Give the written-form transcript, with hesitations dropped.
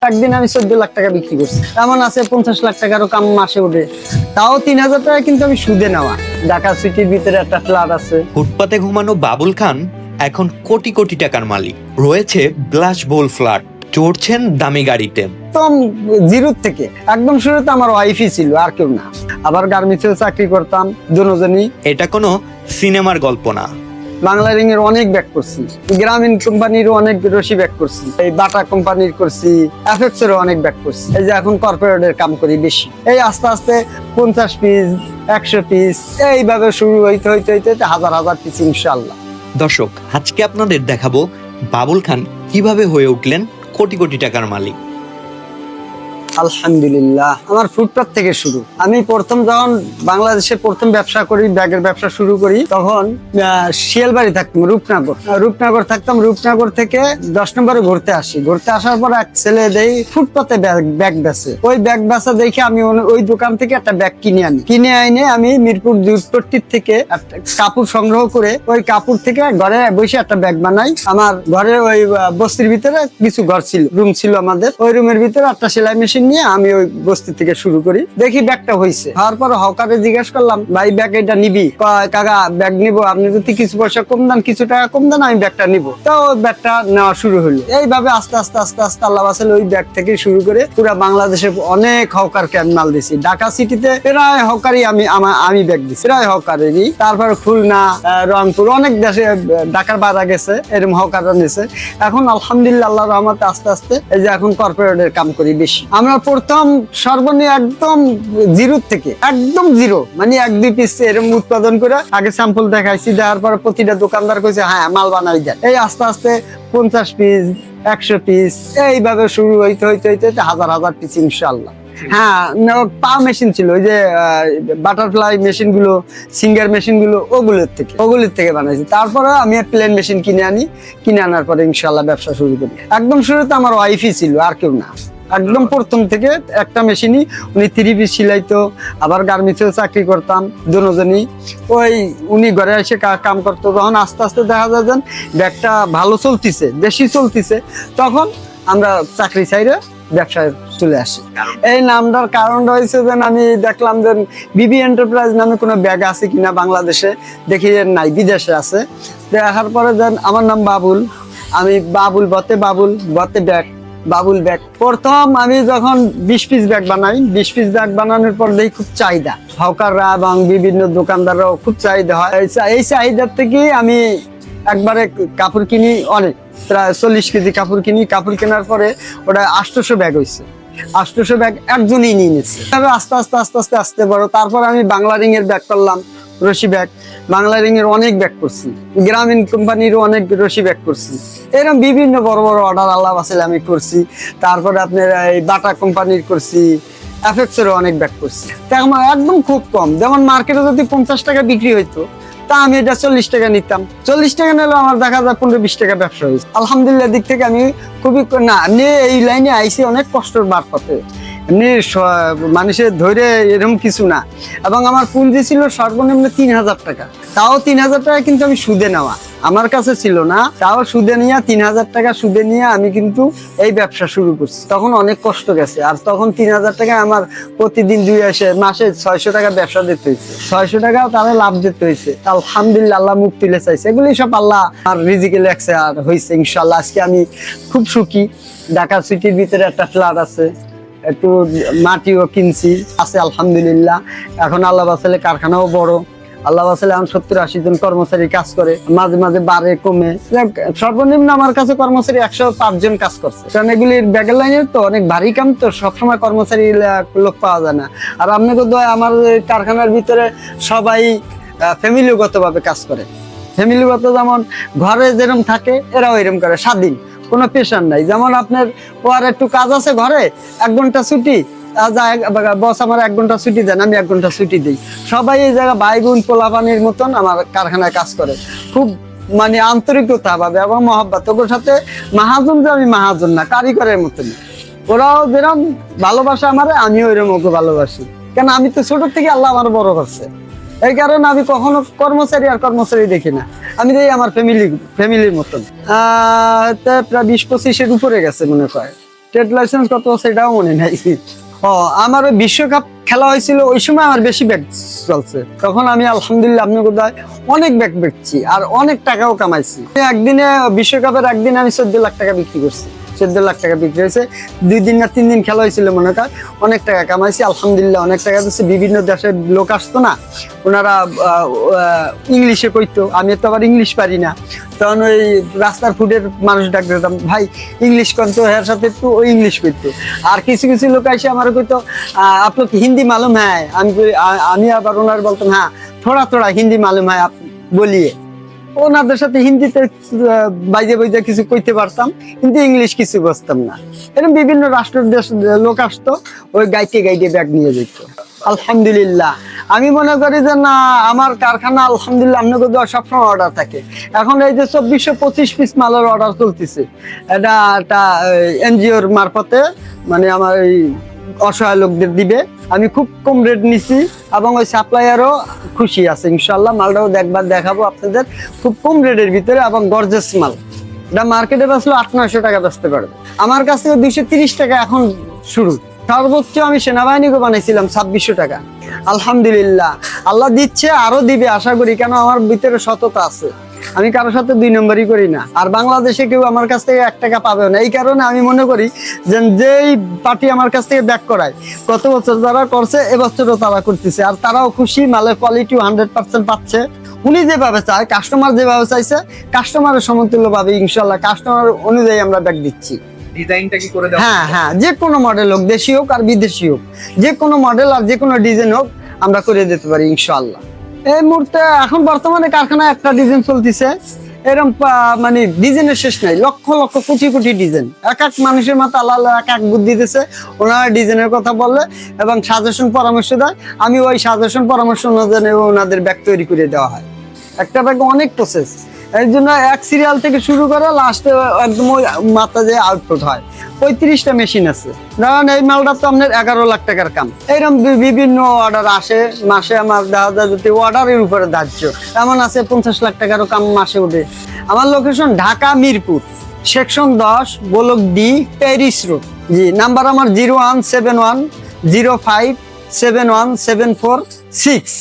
একদিন আমি 14 লাখ টাকা বিক্রি করছি। এমন আছে 50 লাখ টাকারও কাম মাসে ওঠে, তাও 3000 টাকা কিন্তু আমি সুদে নেওয়া। ঢাকা সিটির ভিতরে একটা ফ্ল্যাট আছে। ফুটপাতে ঘুমানো বাবুল খান এখন কোটি কোটি টাকার মালিক। রয়েছে বিলাসবহুল ফ্ল্যাট, চড়ছেন দামি গাড়িতে। একদম জিরো থেকে একদম শুরুতে আমার ওয়াইফই ছিল, আর কেউ না। আবার গার্মেন্টসে চাকরি করতাম দুজনই। এটা কোনো সিনেমার গল্প না। বাংলা রিং এর অনেক ব্যাক করছি, গ্রামীণ কোম্পানির অনেক রশি ব্যাক করছি, এই বাটা কোম্পানির করছি, এফএক্স এর অনেক ব্যাক করছি। এই যে এখন কর্পোরেটের কাম করি বেশি। এই আস্তে আস্তে 50 পিস 100 পিস এইভাবে শুরু হইতে হইতে হইতে হাজার হাজার পিস ইনশাআল্লাহ। দর্শক, আজকে আপনাদের দেখাবো বাবুল খান কিভাবে হয়ে উঠলেন কোটি কোটি টাকার মালিক। আলহামদুলিল্লাহ, আমার ফুটপাত থেকে শুরু। আমি প্রথম যখন বাংলাদেশে প্রথম ব্যবসা করি, ব্যাগের ব্যবসা শুরু করি, তখন শিয়ালবাড়ি থাকতাম, রূপনগর থাকতাম। রূপনগর থেকে 10 নম্বরে ঘুরতে আসি। ঘুরতে আসার পর এক ছেলে দেই ফুটপাতে ব্যাগ বেচে। ওই ব্যাগ বেচা দেখে আমি ওই দোকান থেকে একটা ব্যাগ কিনে আনি। আমি মিরপুর দুধপট্টির থেকে একটা কাপড় সংগ্রহ করে ওই কাপড় থেকে ঘরে বসে একটা ব্যাগ বানাই। আমার ঘরে ওই বস্তির ভিতরে কিছু ঘর ছিল, রুম ছিল আমাদের। ওই রুমের ভিতরে একটা সেলাই মেশিন নিয়ে আমি ওই বস্তি থেকে শুরু করি। দেখি ব্যাগটা হয়েছে। হওয়ার পর হকারে জিজ্ঞেস করলাম, ভাই ব্যাগ এটা নিবি? কাকা ব্যাগ নিবো, আপনি যদি কিছু পয়সা কম দেন, কিছু টাকা কম দেন, আমি ব্যাগটা নিবো। তো ওই ব্যাগটা নেওয়া শুরু হলো। এইভাবে আস্তে আস্তে আস্তে আস্তে আল্লাহ বাসালে ওই ব্যাগ থেকে শুরু করে পুরো বাংলাদেশে অনেক হকারকে আমি মাল দিছি। ঢাকা সিটিতে প্রায় হকারই আমি ব্যাগ দিছি, প্রায় হকারেরই। তারপর খুলনা, রংপুর, অনেক দেশে, ঢাকার বাইরে গেছে, এরকম হকাররা নিছে। এখন আলহামদুলিল্লাহ আল্লাহর রহমতে আস্তে আস্তে এই যে এখন কর্পোরেটের কাম করি বেশি। আমরা প্রথম সর্বনিম্ন একদম জিরো থেকে, একদম জিরো মানে 1-2 পিস এরকম উৎপাদন করে আগে স্যাম্পল দেখাইছি। দেওয়ার পর প্রতিটা দোকানদার কইছে হ্যাঁ মাল বানাই দেন। এই আস্তে আস্তে 50 পিস 100 পিস এইভাবে শুরু হইতে হইতে হইতে হাজার হাজার পিস ইনশাআল্লাহ। হ্যাঁ, পা মেশিন ছিল, ওই যে বাটারফ্লাই মেশিন গুলো, সিঙ্গার মেশিন গুলো, ওগুলোর থেকে বানাইছি। তারপরে আমি প্লেন মেশিন কিনে আনার পরে ইনশাআল্লাহ ব্যবসা শুরু করি। একদম শুরুতে আমার ওয়াইফই ছিল, আর কেউ না। একদম প্রথম থেকে একটা মেশিনই, উনি 3 পিস সিলাইতো। আবার গার্মেন্টসে চাকরি করতাম দুজনই। ওই উনি ঘরে এসে কাম করতো। তখন আস্তে আস্তে দেখা যায় যে ব্যাগটা ভালো চলতিছে, বেশি চলতিছে, তখন আমরা চাকরি চাইরে ব্যবসায় চলে আসি। এই নামটার কারণটা হয়েছে যে আমি দেখলাম যে বিবি এন্টারপ্রাইজ নামে কোনো ব্যাগ আছে কিনা বাংলাদেশে, দেখি নাই, বিদেশে আছে। দেখার পরে যেন আমার নাম বাবুল, আমি বাবুল বতে বাবুল ব্যাগ। প্রথম আমি যখন 20 পিস ব্যাগ বানাই, 20 পিস ব্যাগ বানানোর পর দেখি খুব চাহিদা, হকাররা এবং বিভিন্ন দোকানদাররাও খুব চাহিদা হয়। এই চাহিদার থেকে আমি একবারে কাপড় কিনি, অনেক প্রায় 40 কেজি কাপড় কিনি। কাপড় কেনার পরে ওটা 800 ব্যাগ হয়েছে। 800 ব্যাগ একজনই নিয়ে নিচ্ছে। তবে আস্তে আস্তে আস্তে আস্তে আসতে বড়। তারপর আমি বাংলা রিং এর ব্যাগ করলাম, রশি ব্যাগ। বাংলা রিং এর অনেক ব্যাগ করছি, গ্রামীণ কোম্পানির অনেক রশি ব্যাগ করছি। এরকম বিভিন্ন বড় বড় অর্ডার আল্লাহ বাসালে আমি করছি। তারপরে আপনার এই বাটা কোম্পানির করছি, এফএক্স এর অনেক ব্যাগ করছি। আমার একদম খুব কম, যেমন মার্কেটে যদি 50 টাকা বিক্রি হইতো, তা আমি এটা 40 টাকা নিতাম। 40 টাকা নিলে আমার দেখা যায় 15-20 টাকা ব্যবসা হয়েছে। আলহামদুলিল্লাহ দিক থেকে আমি খুবই না নিয়ে এই লাইনে আইসি অনেক কষ্টের মারফতে। এমনি মানুষের ধরে এরকম কিছু না। এবং আমার পুঁজি ছিল সর্বনিম্ন 3000 টাকা। তাও 3000 টাকা কিন্তু আমি সুদে নেওয়া, আমার কাছে ছিল না। তাও সুদে নিয়ে 3000 টাকা সুদে নিয়ে আমি কিন্তু এই ব্যবসা শুরু করছি। তখন অনেক কষ্ট গেছে। আর তখন 3000 টাকা আমার প্রতিদিন মাসে 600 টাকা ব্যবসা দিতে হয়েছে। 600 টাকাও তারা লাভ দিতে হয়েছে। আলহামদুলিল্লাহ আল্লাহ মুখ তুলে চাইছে। এগুলি সব আল্লাহ আর রিজিকে লেখছে, আর হয়েছে ইনশাল্লাহ। আজকে আমি খুব সুখী। ঢাকা সিটির ভিতরে একটা ফ্ল্যাট আছে, একটু মাটিও কিনছি আছে আলহামদুলিল্লাহ। এখন আল্লাহ বাসালে কারখানাও বড়, আল্লাহ বাসালে এখন 70-80 জন কর্মচারী কাজ করে, মাঝে মাঝে বাড়ে কমে। সর্বনিম্ন আমার কাছে কর্মচারী 105 জন কাজ করছে। কারণ এগুলির ব্যাগের লাইনের তো অনেক ভারী কাম, তো সবসময় কর্মচারী লোক পাওয়া যায় না। আর আপনাকে তো আমার কারখানার ভিতরে সবাই ফ্যামিলিগত ভাবে কাজ করে। ফ্যামিলিগত যেমন ঘরে যেরকম থাকে, এরাও এরকম করে, স্বাধীন, কোনো পেশার নাই। যেমন আপনার ওর একটু কাজ আছে ঘরে, 1 ঘন্টা ছুটি, বস আমার 1 ঘন্টা ছুটি দেন, আমি 1 ঘন্টা ছুটি দিই। সবাই এই জায়গায় ভাই বোন পোলাপানির মতন আমার কারখানায় কাজ করে, খুব মানে আন্তরিকতা ভাবে এবং মহব্বত। ওর সাথে মাহাজন যে আমি মাহাজন না, কারিগরের মতন। ওরাও যেরকম ভালোবাসে আমারে, আমিও ওইরকম ওকে ভালোবাসি। কেন আমি তো ছোট থেকে আল্লাহ আমার বড় করছে। এই কারণে আমি কখনো কর্মচারী দেখি না। আমি দেখি আমার ফ্যামিলির মতন। প্রায় 20-25-এর উপরে গেছে মনে হয়। ট্রেড লাইসেন্স কত সেটাও মনে নাই। ও আমার ওই বিশ্বকাপ খেলা হয়েছিল, ওই সময় আমার বেশি ব্যাগ চলছে, তখন আমি আলহামদুলিল্লাহ আপনি কোথায় অনেক ব্যাগ বেচছি আর অনেক টাকাও কামাইছি। একদিনে বিশ্বকাপের একদিন আমি 14 লাখ টাকা বিক্রি করছি, 14 লাখ টাকা বিক্রি হয়েছে। 2 দিন না 3 দিন খেলা হয়েছিল মনে কর, অনেক টাকা কামাইছি আলহামদুলিল্লাহ। অনেক টাকা দিচ্ছে, বিভিন্ন দেশের লোক আসতো না, ওনারা ইংলিশে কইতো, আমি তো আবার ইংলিশ পারি না, তখন ওই রাস্তার ফুডের মানুষ ডাক দিতাম, ভাই ইংলিশ করতো, এর সাথে একটু ওই ইংলিশ করতো। আর কিছু কিছু লোক এসে আমার কইতো আপনার হিন্দি মালুম হ্যাঁ, আমি আবার ওনার বলতাম হ্যাঁ থোড়া থোড়া হিন্দি মালুম হ্যাঁ বলিয়ে, ওনাদের সাথে হিন্দিতে বাইজে বাইজে কিছু কইতে পারতাম, কিন্তু ইংলিশ কিছু বুঝতাম না। এরকম বিভিন্ন রাষ্ট্রের দেশ লোক আসতো, ওই গাইতে গাইতে ব্যাগ নিয়ে যেত। আলহামদুলিল্লাহ আমি মনে করি যে না, আমার কারখানা আলহামদুলিল্লাহ আপনাকে সবসময় অর্ডার থাকে। এখন এই যে 2425 পিস মালের অর্ডার চলতেছে, এটা একটা এনজিওর মারফতে, মানে আমার এই অসহায় লোকদের দিবে। আমি খুব কম রেট নিছি এবং ওই সাপ্লায়ারও খুশি আছে ইনশাল্লাহ। মালটাও দেখাবো আপনাদের খুব কম রেটের ভিতরে এবং গর্জেস মাল। এটা মার্কেটে বেচলো 800-900 টাকা বেচতে পারবে, আমার কাছ থেকে 230 টাকা এখন শুরু। সর্বোচ্চ আমি সেনাবাহিনীকে বানাইছিলাম 2600 টাকা। আলহামদুলিল্লাহ আল্লাহ দিচ্ছে, আরো দিবে আশা করি, কেন আমার ভিতরে সততা আছে। আমি কারোর সাথে 2 নম্বরই করি না, আর বাংলাদেশে কেউ আমার কাছ থেকে 1 টাকা পাবে না। এই কারণে আমি মনে করি যে যেই পার্টি আমার কাছ থেকে ব্যাক করায়, গত বছর যারা করছে এবছরও তারা করতেছে, আর তারাও খুশি, মালের কোয়ালিটিও 100% পাচ্ছে। উনি যেভাবে চায়, কাস্টমার যেভাবে চাইছে, কাস্টমারের সমতুল্য ভাবে ইনশাল্লাহ কাস্টমার অনুযায়ী আমরা ব্যাক দিচ্ছি। ডিজাইনটা কি করে দেওয়া? হ্যাঁ হ্যাঁ, যে কোনো মডেল হোক, দেশি হোক আর বিদেশি হোক, যে কোনো মডেল আর যে কোনো ডিজাইন হোক আমরা করে দিতে পারি ইনশাআল্লাহ। এই মুহূর্তে এখন বর্তমানে কারখানায় একটা ডিজাইন চলতেছে, এরকম মানে ডিজাইনের শেষ নাই, লক্ষ লক্ষ কোটি কোটি ডিজাইন। এক এক মানুষের মাথা আল্লাহ আল্লাহ এক এক বুদ্ধি দিতেছে, ওনারা ডিজাইনের কথা বলে এবং সাজেশন পরামর্শ দেয়, আমি ওই সাজেশন পরামর্শ অনুযায়ী ওনাদের ব্যাগ তৈরি করে দেওয়া হয়। একটা ব্যাগ অনেক প্রসেস, এর জন্য এক সিরিয়াল থেকে শুরু করে লাস্টে একদম ওই মাথা যে আউটপুট হয়। 35টা মেশিন আছে, ধরেন এই মালটা তো আপনার 11 লাখ টাকার কাম। এইরকম বিভিন্ন অর্ডার আসে মাসে, আমার দেখা যায় যদি অর্ডারের উপরে ধার্য, এমন আছে 50 লাখ টাকারও কাম মাসে ওঠে। আমার location Dhaka Mirpur, section 10, block D, Paris road. জি, নাম্বার আমার 01710571746।